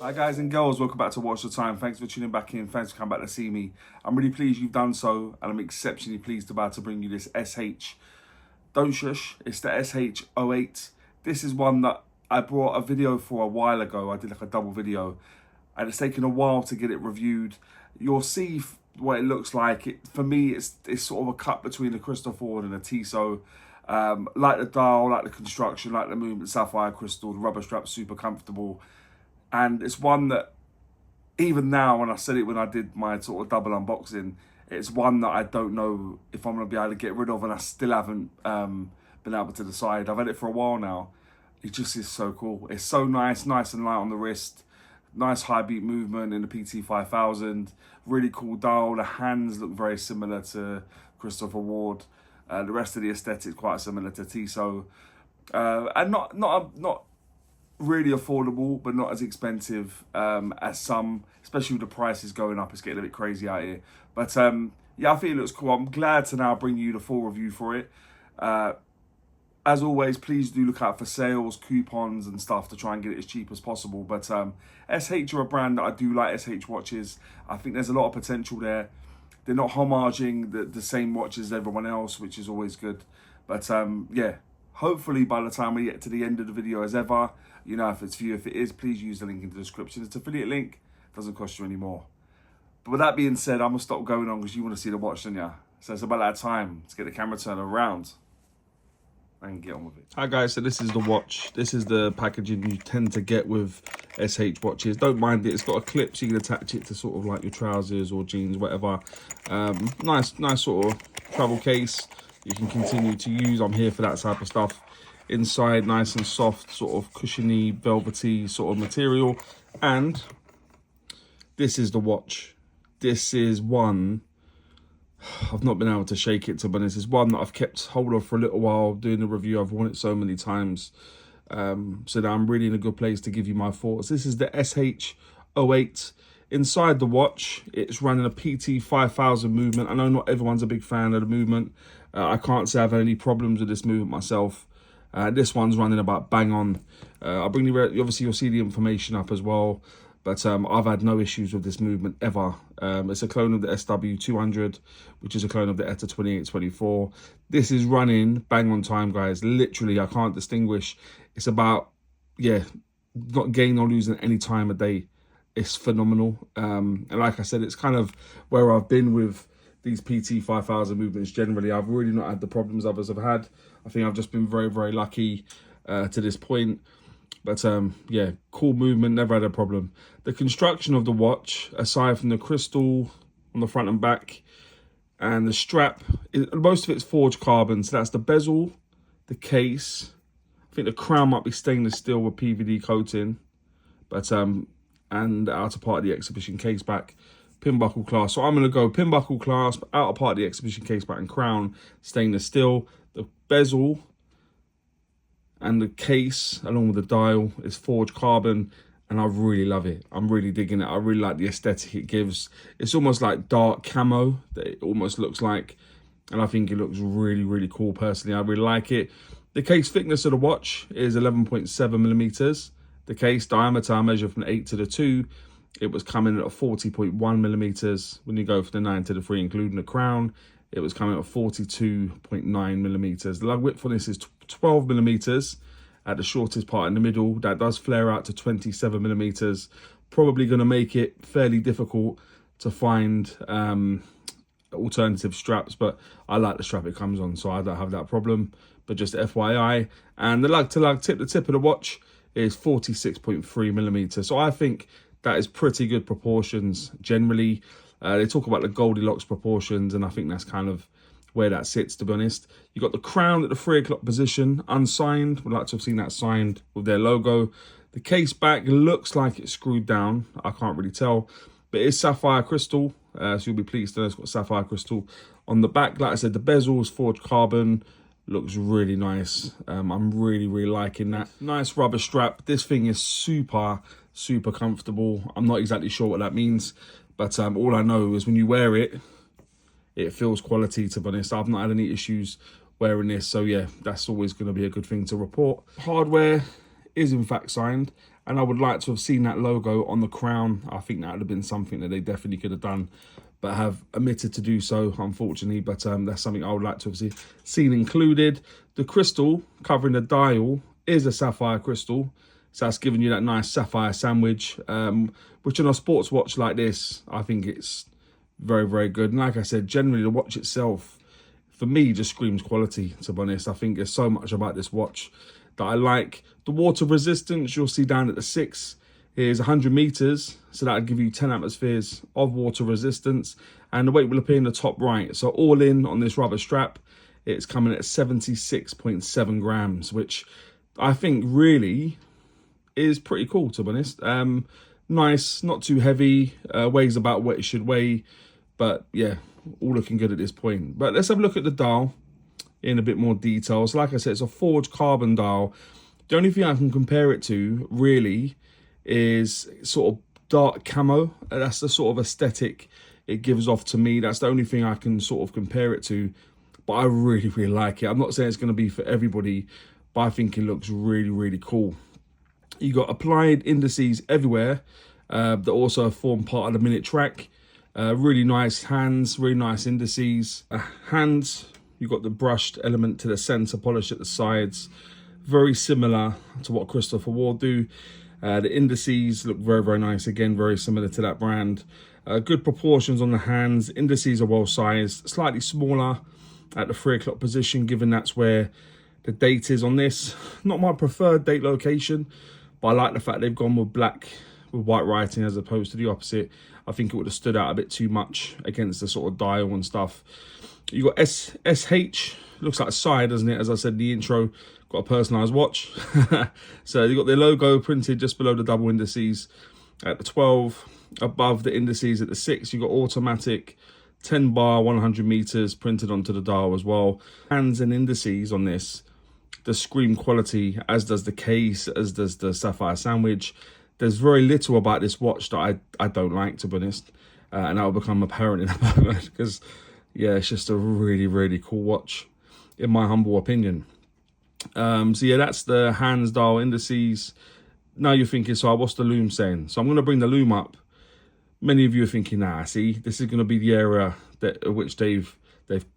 Hi guys and girls, welcome back to Watch the Time. Thanks for tuning back in, thanks for coming back to see me. I'm really pleased you've done so, and I'm exceptionally pleased about to bring you this SH. Don't shush, it's the SHhhh. This is one that I brought a video for a while ago. I did like a double video, and it's taken a while to get it reviewed. You'll see what it looks like. For me, it's sort of a cut between a crystal forward and a Tissot. Like the dial, like the construction, like the movement, sapphire crystal, the rubber strap, super comfortable. And it's one that, even now, when I said it when I did my sort of double unboxing, it's one that I don't know if I'm going to be able to get rid of, and I still haven't been able to decide. I've had it for a while now. It just is so cool. It's so nice and light on the wrist. Nice high beat movement in the PT 5000. Really cool dial. The hands look very similar to Christopher Ward. The rest of the aesthetic quite similar to Tissot. And not really affordable, but not as expensive as some, especially with the prices going up. It's getting a bit crazy out here, but yeah, I think it looks cool. I'm glad to now bring you the full review for it. As always, please do look out for sales, coupons and stuff to try and get it as cheap as possible. But SH are a brand that I do like. SH watches, I think there's a lot of potential there. They're not homaging the same watches as everyone else, which is always good. But yeah, hopefully by the time we get to the end of the video, as ever, you know, if it's for you, if it is, please use the link in the description. It's an affiliate link, doesn't cost you any more. But with that being said, I'm gonna stop going on because you want to see the watch, don't you? So it's about that time to get the camera turned around and get on with it. Hi guys, so this is the watch. This is the packaging you tend to get with SH watches. Don't mind it, it's got a clip so you can attach it to sort of like your trousers or jeans, whatever. Nice sort of travel case you can continue to use. I'm here for that type of stuff. Inside, nice and soft, sort of cushiony, velvety sort of material. And this is the watch. This is one, I've not been able to shake it, to be honest. It's one that I've kept hold of for a little while doing the review. I've worn it so many times. So that I'm really in a good place to give you my thoughts. This is the SHhhh. Inside the watch, it's running a PT 5000 movement. I know not everyone's a big fan of the movement. I can't say I've had any problems with this movement myself. This one's running about bang on. I'll bring you, obviously you'll see the information up as well, but I've had no issues with this movement ever. It's a clone of the SW200, which is a clone of the ETA 2824. This is running bang on time, guys. Literally, I can't distinguish. It's about, yeah, not gaining or losing any time a day. It's phenomenal. And like I said, it's kind of where I've been with these PT 5000 movements generally. I've really not had the problems others have had. I think I've just been very lucky to this point. But yeah, cool movement, never had a problem. The construction of the watch, aside from the crystal on the front and back and the strap, most of it's forged carbon. So that's the bezel, the case. I think the crown might be stainless steel with PVD coating, but and the outer part of the exhibition case back, pin buckle clasp. So I'm going to go pin buckle clasp, outer part of the exhibition case back and crown, stainless steel. The bezel and the case, along with the dial, is forged carbon, and I really love it. I'm really digging it. I really like the aesthetic it gives. It's almost like dark camo that it almost looks like, and I think it looks really cool personally. I really like it. The case thickness of the watch is 11.7 millimeters. The case diameter I measured from 8 to the 2. It was coming at 40.1 millimeters. When you go from the 9 to the 3, including the crown, it was coming at 42.9 millimeters. The lug width on this is 12 millimeters at the shortest part in the middle. That does flare out to 27 millimeters. Probably going to make it fairly difficult to find alternative straps, but I like the strap it comes on, so I don't have that problem. But just FYI. And the lug to lug tip, the tip of the watch is 46.3 millimeters. So I think that is pretty good proportions generally. They talk about the Goldilocks proportions, and I think that's kind of where that sits, to be honest. You got the crown at the 3 o'clock position, unsigned. Would like to have seen that signed with their logo. The case back looks like it's screwed down. I can't really tell, but it is sapphire crystal. So you'll be pleased to know it's got sapphire crystal on the back. Like I said, the bezel is forged carbon. Looks really nice. I'm really liking that. Nice rubber strap. This thing is super comfortable. I'm not exactly sure what that means, but all I know is when you wear it, it feels quality, to be honest. I've not had any issues wearing this, so yeah, that's always going to be a good thing to report. Hardware is in fact signed, and I would like to have seen that logo on the crown. I think that would have been something that they definitely could have done, but have omitted to do so, unfortunately. But that's something I would like to have seen included. The crystal covering the dial is a sapphire crystal, so that's giving you that nice sapphire sandwich, which on a sports watch like this, I think it's very, very good. And like I said, generally the watch itself, for me, just screams quality, to be honest. I think there's so much about this watch that I like. The water resistance, you'll see down at the 6, is 100 meters. So that'll give you 10 atmospheres of water resistance. And the weight will appear in the top right. So all in on this rubber strap, it's coming at 76.7 grams, which I think really is pretty cool, to be honest. Nice, not too heavy, weighs about what it should weigh. But yeah, all looking good at this point. But let's have a look at the dial in a bit more detail. So like I said, it's a forged carbon dial. The only thing I can compare it to really is sort of dark camo. That's the sort of aesthetic it gives off to me. That's the only thing I can sort of compare it to. But I really, really like it. I'm not saying it's going to be for everybody, but I think it looks really, really cool. You got applied indices everywhere that also form part of the minute track. Really nice hands, really nice indices. Hands, you've got the brushed element to the center, polish at the sides. Very similar to what Christopher Ward do. The indices look very, very nice. Again, very similar to that brand. Good proportions on the hands. Indices are well sized. Slightly smaller at the 3 o'clock position, given that's where the date is on this. Not my preferred date location, but I like the fact they've gone with black with white writing as opposed to the opposite. I think it would have stood out a bit too much against the sort of dial and stuff. You got SHhhh, looks like a side, doesn't it? As I said in the intro, got a personalised watch. So you got their logo printed just below the double indices at the 12. Above the indices at the 6, you got automatic 10 bar, 100 meters printed onto the dial as well. Hands and indices on this, the scream quality, as does the case, as does the sapphire sandwich. There's very little about this watch that I don't like, to be honest. And that will become apparent in a moment because, yeah, it's just a really, really cool watch, in my humble opinion. So, yeah, that's the hands, dial, indices. Now you're thinking, so what's the loom saying? So I'm going to bring the loom up. Many of you are thinking, nah, see, this is going to be the area at which they've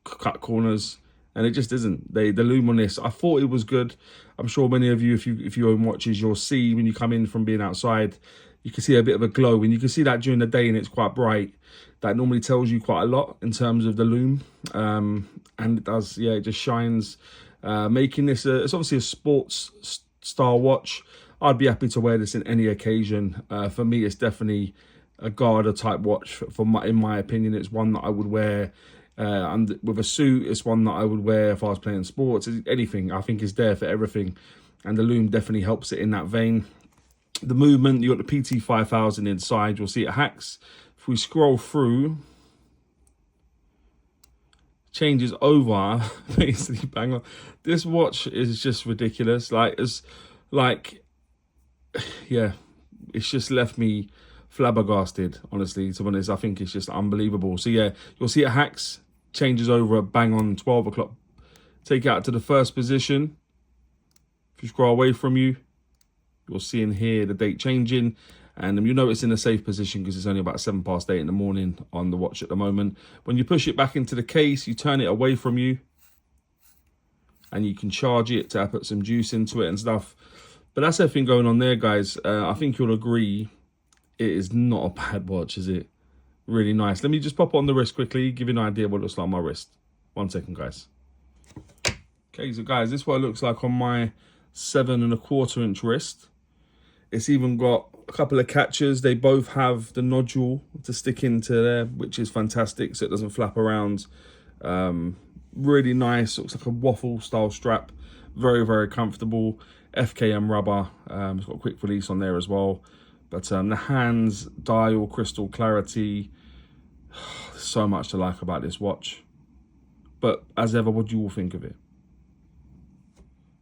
cut corners. And it just isn't. The loom on this, I thought it was good. I'm sure many of you, if you own watches, you'll see when you come in from being outside, you can see a bit of a glow. And you can see that during the day and it's quite bright. That normally tells you quite a lot in terms of the loom. And it does, yeah, it just shines. Making this, it's obviously a sports style watch. I'd be happy to wear this in any occasion. For me, it's definitely a Garda type watch. In my opinion, it's one that I would wear and with a suit. It's one that I would wear if I was playing sports. Anything, I think, is there for everything, and the loom definitely helps it in that vein. The movement, you got the PT 5000 inside. You'll see it hacks. If we scroll through, changes over, basically bang on. This watch is just ridiculous. Yeah, it's just left me flabbergasted, honestly, to be honest. I think it's just unbelievable. So yeah, you'll see it hacks, changes over at bang on 12 o'clock. Take it out to the first position. If you scroll away from you, you'll see in here the date changing, and you'll notice in a safe position because it's only about 8:07 in the morning on the watch at the moment. When you push it back into the case, you turn it away from you and you can charge it to put some juice into it and stuff. But that's everything going on there, guys. I think you'll agree it is not a bad watch, is it? Really nice. Let me just pop it on the wrist quickly, give you an idea what it looks like on my wrist. 1 second, guys. Okay, so guys, this is what it looks like on my 7¼ inch wrist. It's even got a couple of catchers. They both have the nodule to stick into there, which is fantastic, so it doesn't flap around. Really nice. Looks like a waffle style strap. Very, very comfortable. FKM rubber. It's got a quick release on there as well. But the hands, dial, crystal clarity. There's so much to like about this watch. But as ever, what do you all think of it?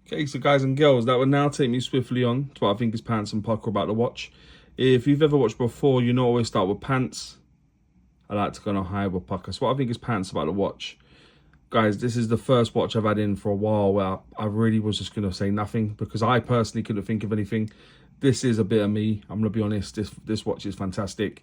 Okay, so guys and girls, that would now take me swiftly on to what I think is pants and Pukka about the watch. If you've ever watched before, you know I always start with pants. I like to go on a high with Pukka. So what I think is pants about the watch. Guys, this is the first watch I've had in for a while where I really was just going to say nothing because I personally couldn't think of anything. This is a bit of me. I'm going to be honest. This watch is fantastic.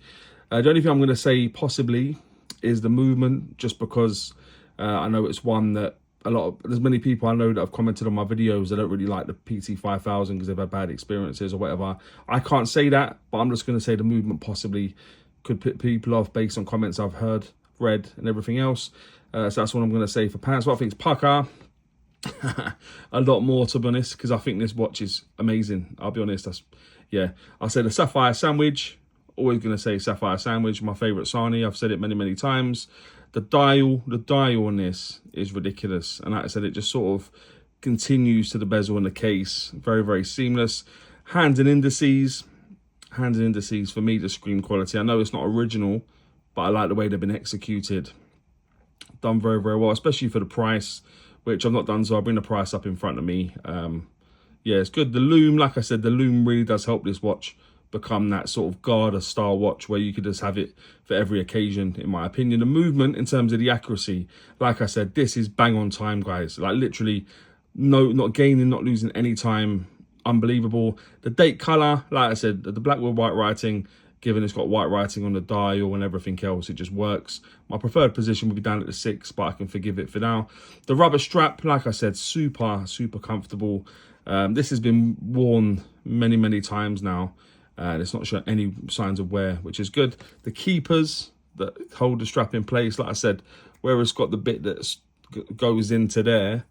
The only thing I'm going to say possibly is the movement, just because I know it's one that there's many people I know that have commented on my videos that don't really like the PT5000 because they've had bad experiences or whatever. I can't say that, but I'm just going to say the movement possibly could put people off based on comments I've heard, read, and everything else. So that's what I'm going to say for pants. What I think is Pukka. A lot more, to be honest, because I think this watch is amazing. I'll be honest. Yeah, I'll say the Sapphire sandwich. Always going to say Sapphire sandwich. My favourite Sani. I've said it many, many times. The dial on this is ridiculous. And like I said, it just sort of continues to the bezel and the case. Very, very seamless. Hands and indices. Hands and indices for me just scream quality. I know it's not original, but I like the way they've been executed. Done very, very well, especially for the price, which I've not done, so I'll bring the price up in front of me. Yeah, it's good. The loom, like I said, the loom really does help this watch become that sort of Garda style watch where you could just have it for every occasion, in my opinion. The movement in terms of the accuracy, like I said, this is bang on time, guys. Like literally, no, not gaining, not losing any time. Unbelievable. The date color, like I said, the black with white writing, given it's got white writing on the dial and everything else, it just works. My preferred position would be down at the 6, but I can forgive it for now. The rubber strap, like I said, super, super comfortable. This has been worn many, many times now. It's not showing any signs of wear, which is good. The keepers that hold the strap in place, like I said, where it's got the bit that goes into there,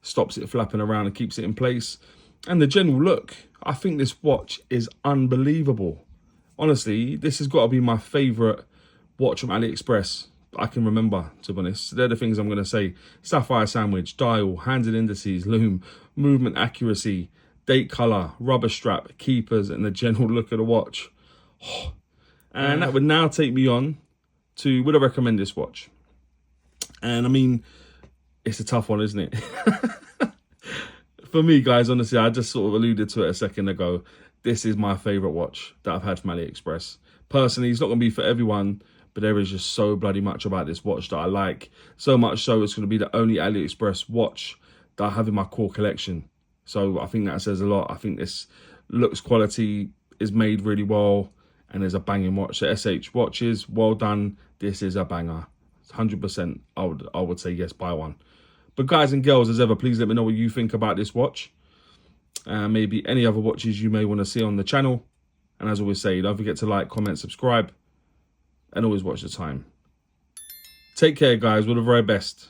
stops it flapping around and keeps it in place. And the general look, I think this watch is unbelievable. Honestly, this has got to be my favourite watch from AliExpress I can remember, to be honest. They're the things I'm going to say. Sapphire sandwich, dial, hands and indices, loom, movement accuracy, date colour, rubber strap, keepers, and the general look of the watch. And that would now take me on to, would I recommend this watch? And I mean, it's a tough one, isn't it? For me, guys, honestly, I just sort of alluded to it a second ago. This is my favourite watch that I've had from AliExpress. Personally, it's not going to be for everyone, but there is just so bloody much about this watch that I like. So much so it's going to be the only AliExpress watch that I have in my core collection. So I think that says a lot. I think this looks quality, is made really well, and is a banging watch. So SHhhh watches, well done. This is a banger. 100%, I would say yes, buy one. But guys and girls, as ever, please let me know what you think about this watch. Maybe any other watches you may want to see on the channel. And as always say, don't forget to like, comment, subscribe, and always watch the time. Take care, guys. All the very best.